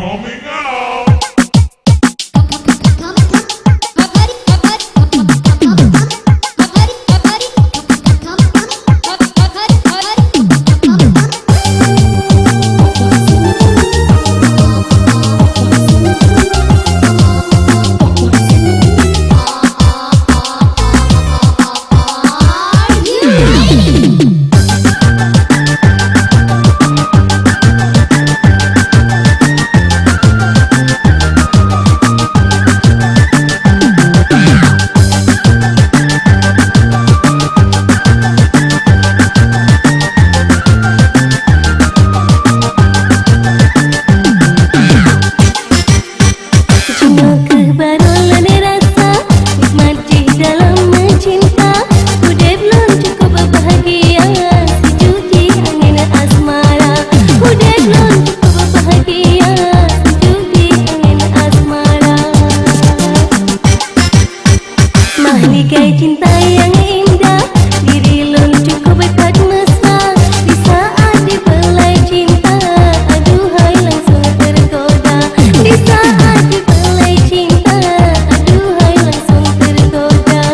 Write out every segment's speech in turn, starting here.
coming out. Mahligai cinta yang indah, diri lun cukup berkat mesra. Di saat dibelai cinta, aduhai langsung tergoda. Di saat dibelai cinta, aduhai langsung tergoda.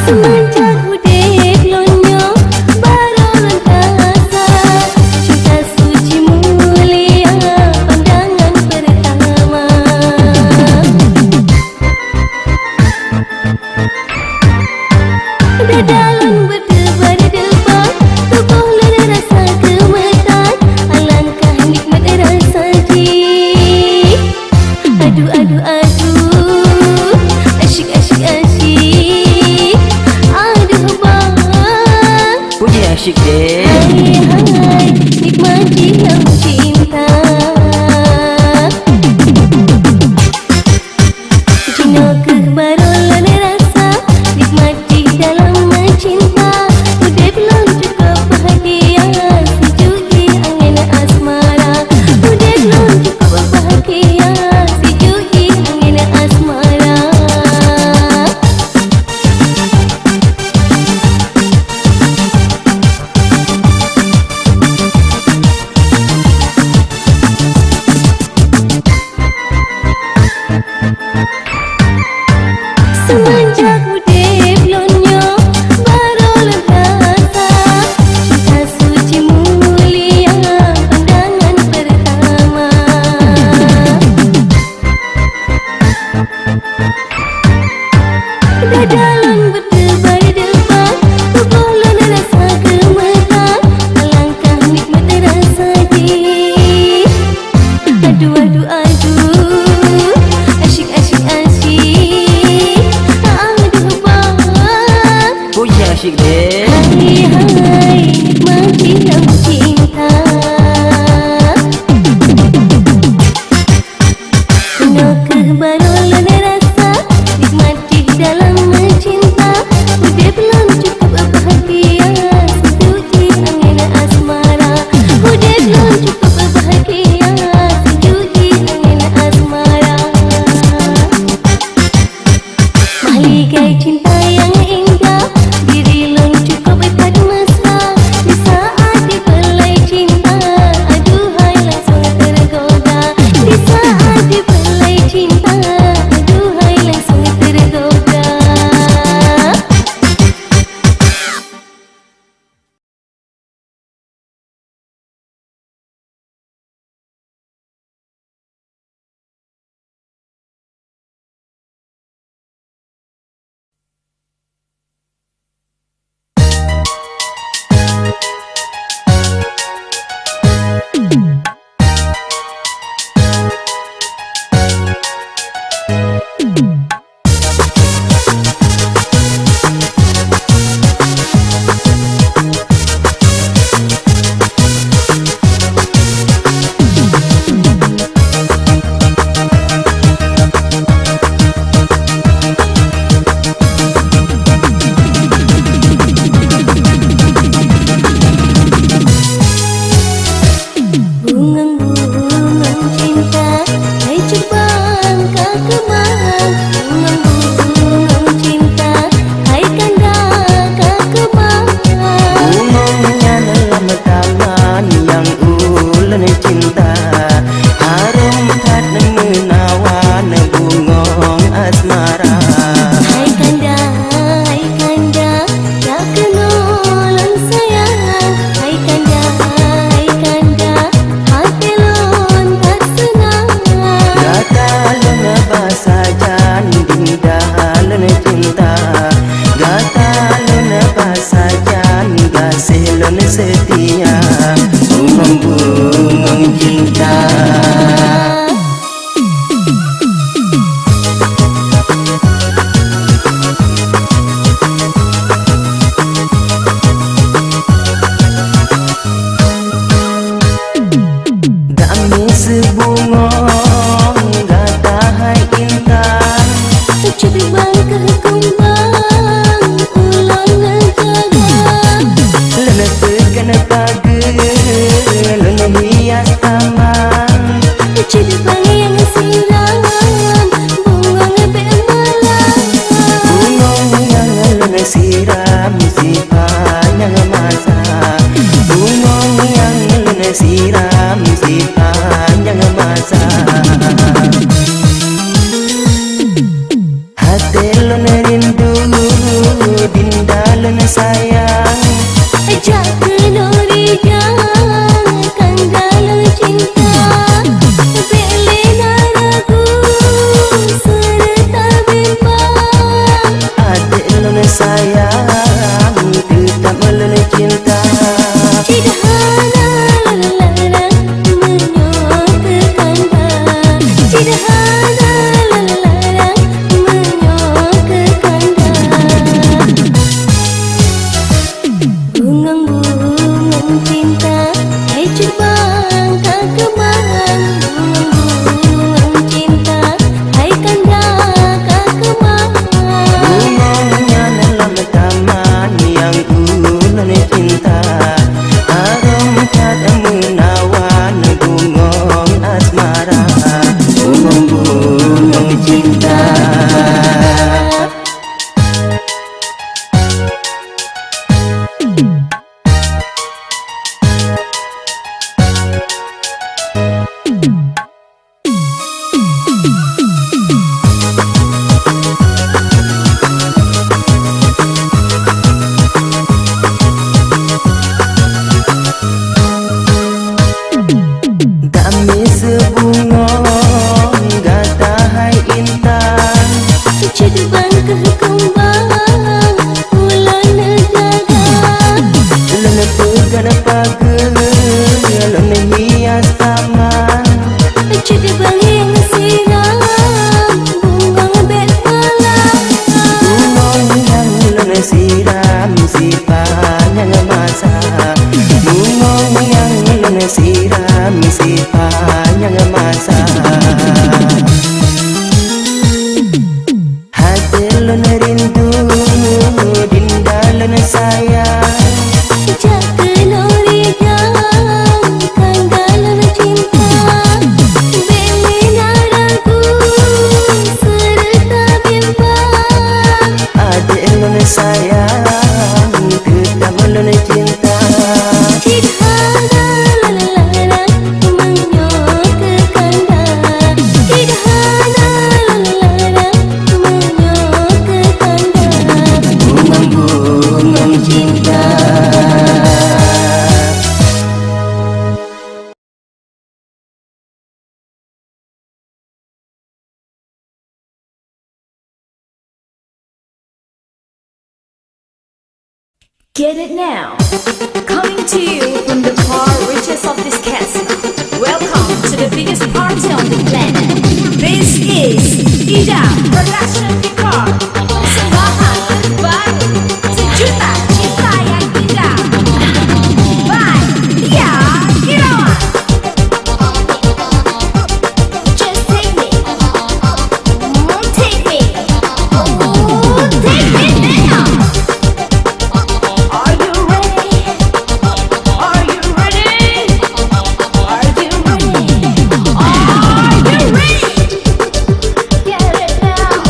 Semenjak udek lonyo baru rasa cinta suci mulia pandangan pertama. Dadalan berdebar-debar, tubuh lada rasa gemetar, alangkah nikmat rasa ji. Aduh aduh aduh, asyik asyik asyik. Asyik deh. Hai hai, nikmati yang cinta. Cino kebarolan rasa, nikmati dalam mencinta. Udah belum cukup bahagia, sejuki angin asmara. Udah belum cukup bahagia, sejuki angin asmara. Semenjak udek lonyo baru rasa cinta suci mulia pandangan pertama. Dadalan berdebar-debar, tubuh lun rasa gemetar, alangkah nikmat rasa ji. Aduh aduh aduh, asyik asyik asyik. Asyik deh. Hai hai, nikmati yang cinta. Penuh kebarolan rasa, nikmati dalam mencinta. Udah belum cukup bahagia, sejuki angin asmara. Udah belum cukup bahagia, sejuki angin asmara. Mahligai cinta yang indah, diri lun cukup berkat mesra. Di saat dibelai cinta, aduhai langsung tergoda. Di saat dibelai cinta, aduhai langsung tergoda. Kami sebungong gata hai intan Terbang ke kumbang ulon ngejaga Lena tekan pagi Lena hias taman Terbang yang siram bunga bermalam Bunga yang lena siram sipanjang masa Bunga yang lena siram sipanjang masa Hati lena rindu dinda lena sayang Ajak kelori jangan dalam cinta Belena ragu serta bimbang Adik lena sayang tetap lena cinta Cidahana larang menyok ke kanda Cidahana larang menyok ke kanda Bungang-bungang cinta hai terbang tak kemang Bungang-bungang cinta hai kanda tak kemang Bunganya dalam taman yang ulun cinta Harum kata menawan bungong asmara Bungong-bungong cinta Kami sebungong gata hai intan Terbang ke kumbang ulon ngejaga Lena tekan pagi Lena hias taman Terbang yang siram bunga bermalam Bunga yang lena siram sipanjang masa Bunga yang lena siram sipanjang masa Hati lena rindu dinda lena sayang Ajak kelori jangan dalam cinta Belena ragu serta bimbang Adik lena sayang tetap lena cinta Cidahana larang menyok ke kanda Cidahana larang menyok ke kanda Bungang-bungang cinta Get it now! Coming to you from the far reaches of this castle. Welcome to the biggest party on the planet. This is Ida Production Record. Sembahan terbaru sejuta cinta yang indah. By Dia Irawan. Just take me. Take me. Oh, take me now. Are you ready? Are you ready? Are you ready? Are you ready? Get it now.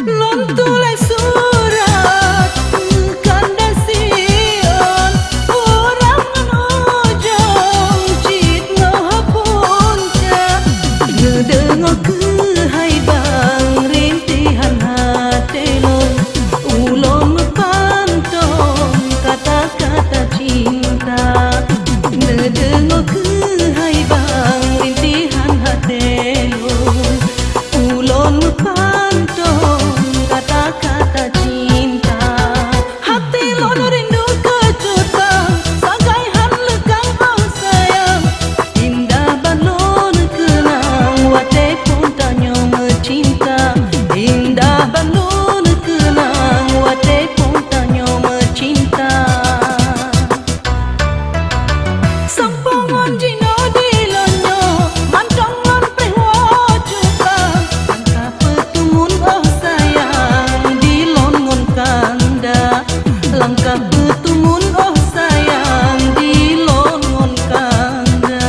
Non tulis surat kandasian orang menojong cit ngapunca ngedengar kehai bang rintihan hatelon ulon mepantong kata-kata cinta ngedengar kehai bang rintihan hatelon ulon mepantong kata-kata cinta hati lon rindu kejutan sagai han lekang oh sayang indah balon kenang wate pun tanyo mencinta indah balon kenang wate pun tanyo mencinta sampongon jino dilonyo mantong lon prihwo juga angka petumun oh sayang dilon ngon kanda langkah petumun oh sayang dilon ngon kanda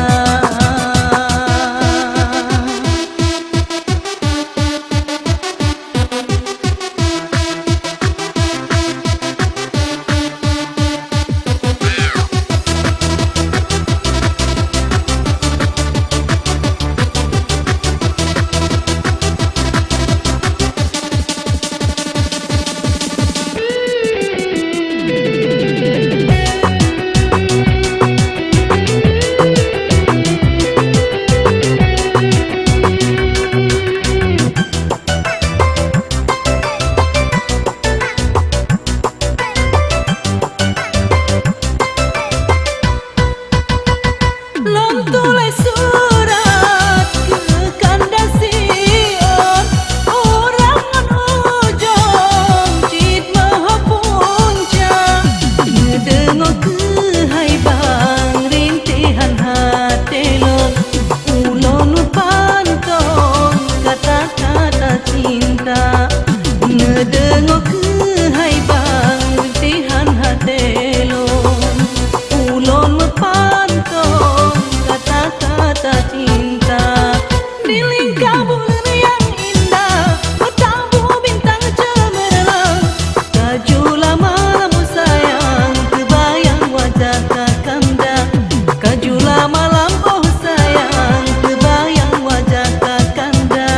lon tulis surat kekandasian orang menojong cit mahapunca ngedengar kehai bang rintihan hatelon ulon pantong kata-kata cinta ngedengar kehai bang rintihan hatelon ulon mepantong kata-kata cinta di lingkar bulan yang indah bertabu bintang cemerlang kajulah malam sayang kebayang wajah kakanda kajulah malam oh sayang kebayang wajah kakanda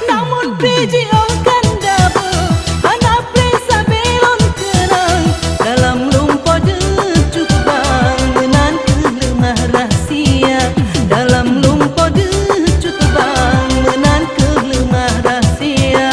namun biji oh kanda anak presa belon kenang dalam lumpur decut bang menan kelemah rahsia dalam lumpur decut bang menan kelemah rahsia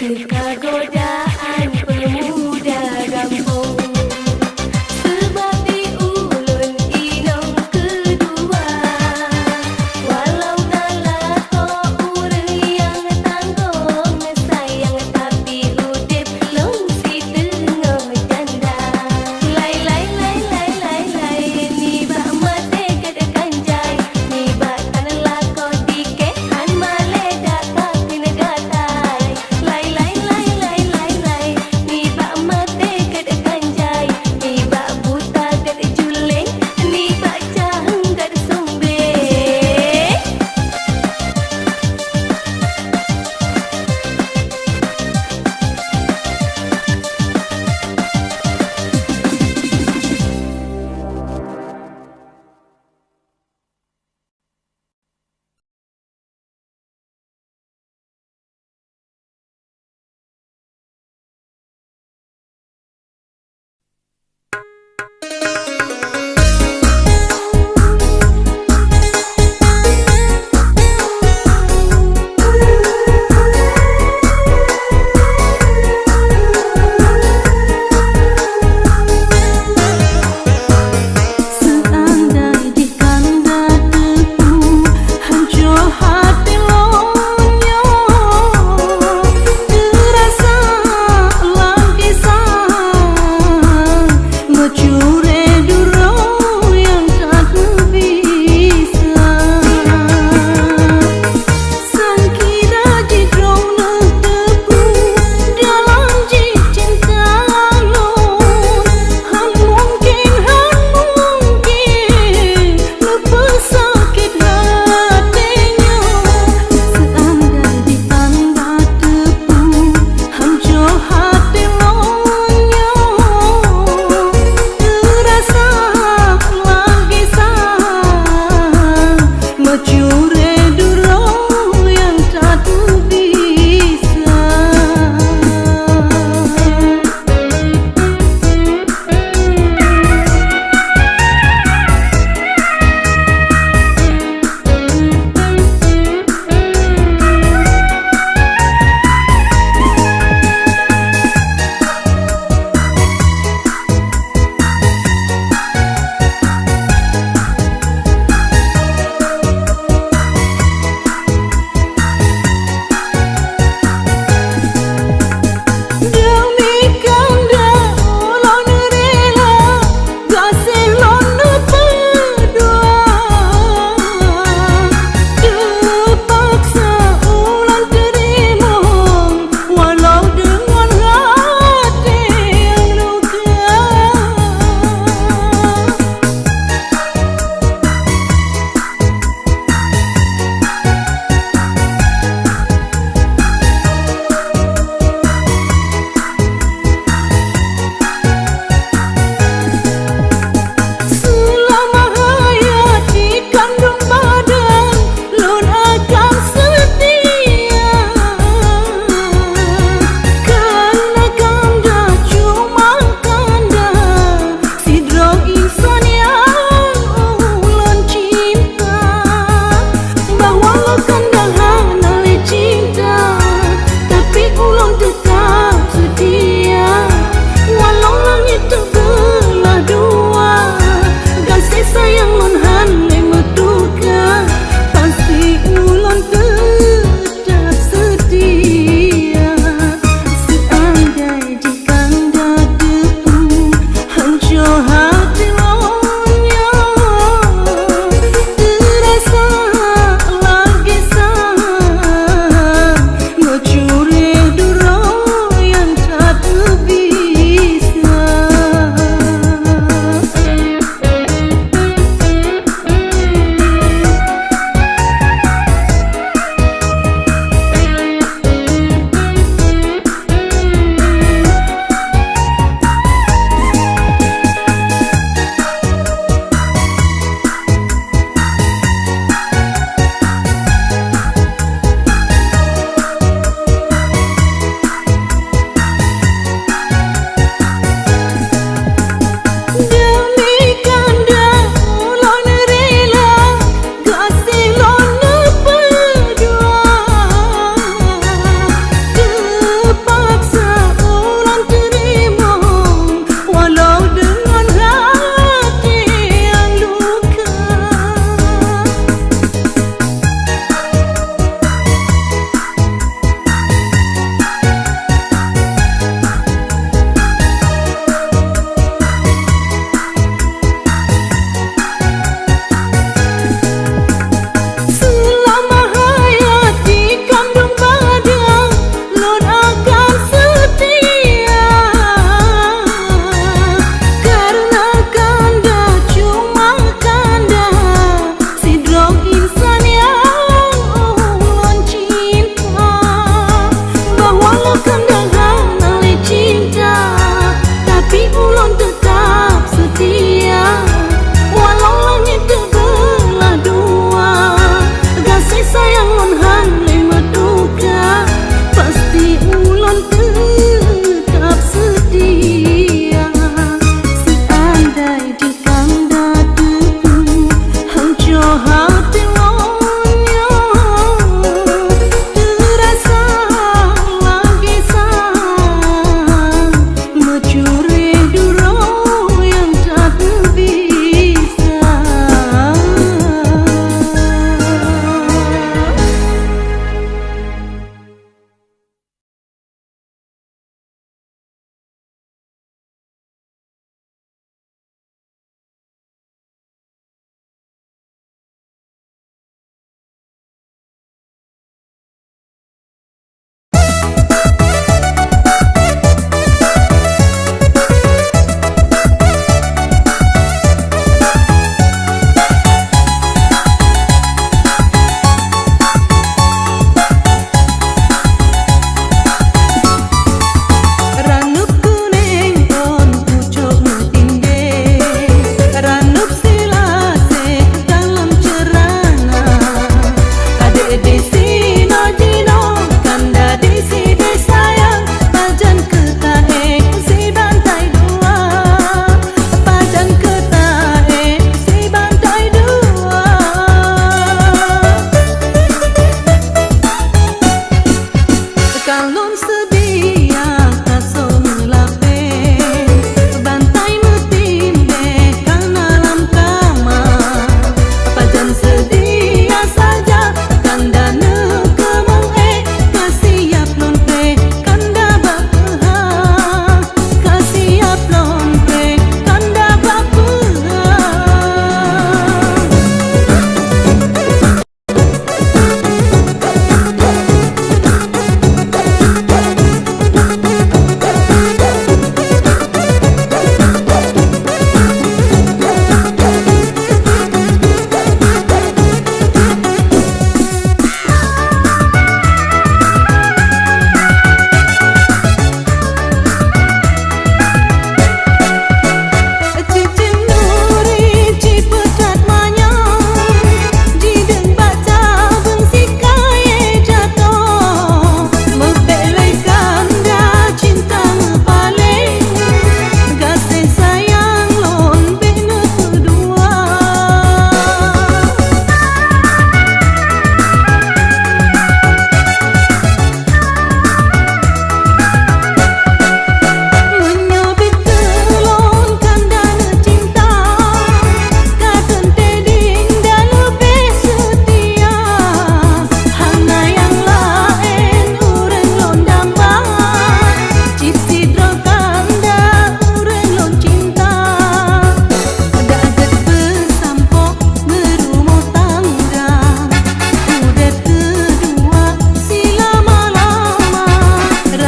Teka godaan pemuda gampung. Sebab di ulun inong kedua, walau kalah ko urang yang tanggung sayang, tapi udip long si tengah janda. Lai lai lai lai lai lai, ni ba mate kada kanjai, ni ba tanala ko dike han maleda ka kinagatai. Lai lai lai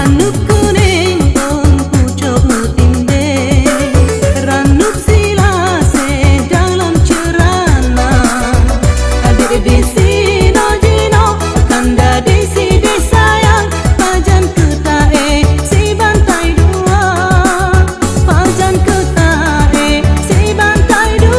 Ranuk kuning pucuk tinde, ranuk silase dalam cerana. Adik di sino jino, kanda di sini sayang, pajan ketae si bantai dua, pajan ketae si bantai dua.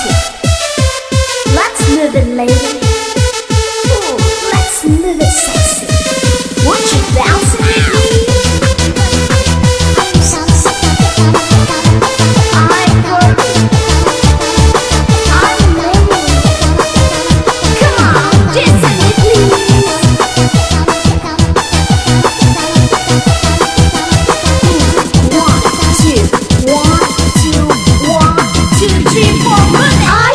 sexy. Let's move it, lady. Ooh, let's move it, sexy. Won't you bounce it with me? I heard it. I know it. Come on, dance with me, please. 1, 2, 1, 2, 1, 2, 3, 4, move it.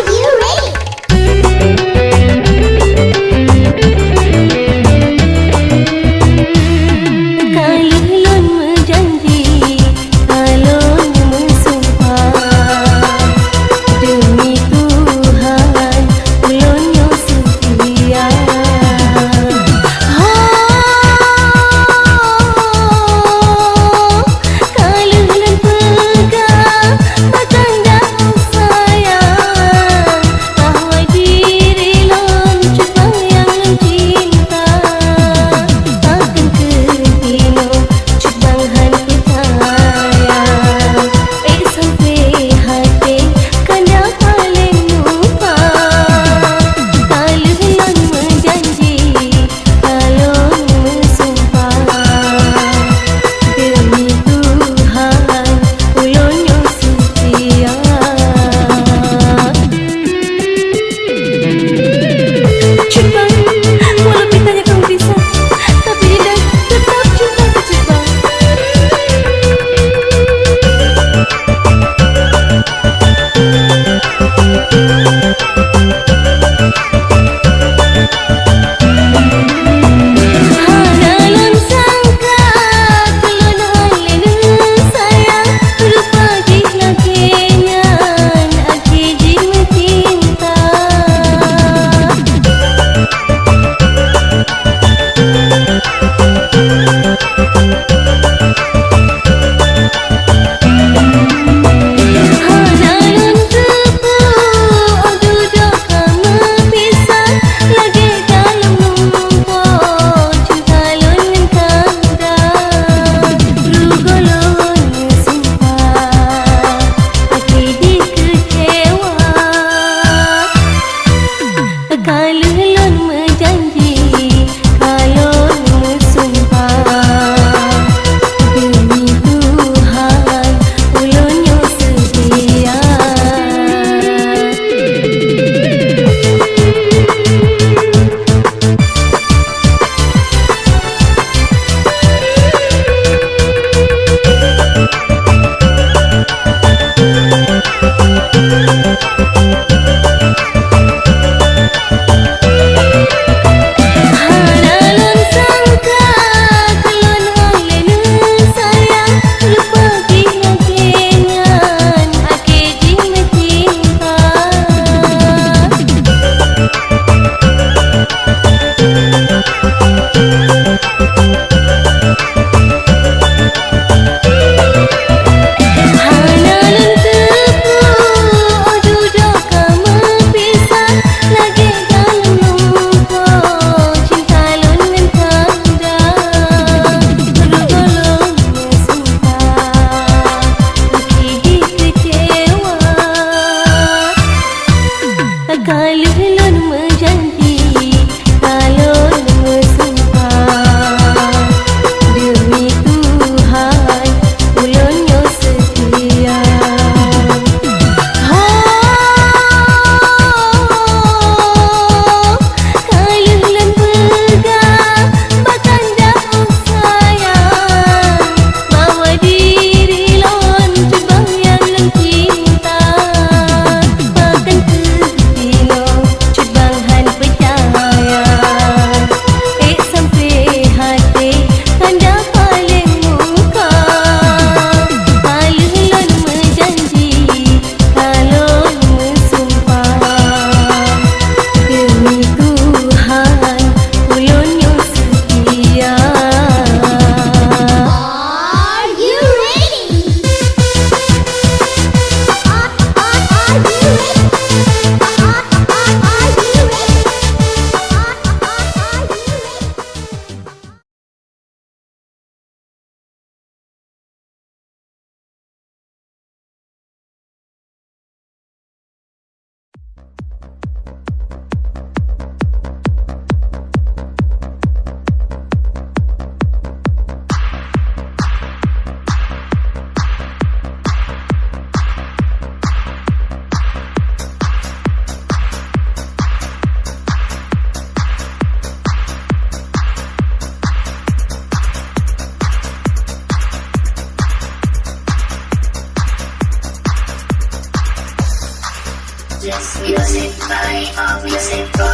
Just music by Music Pro.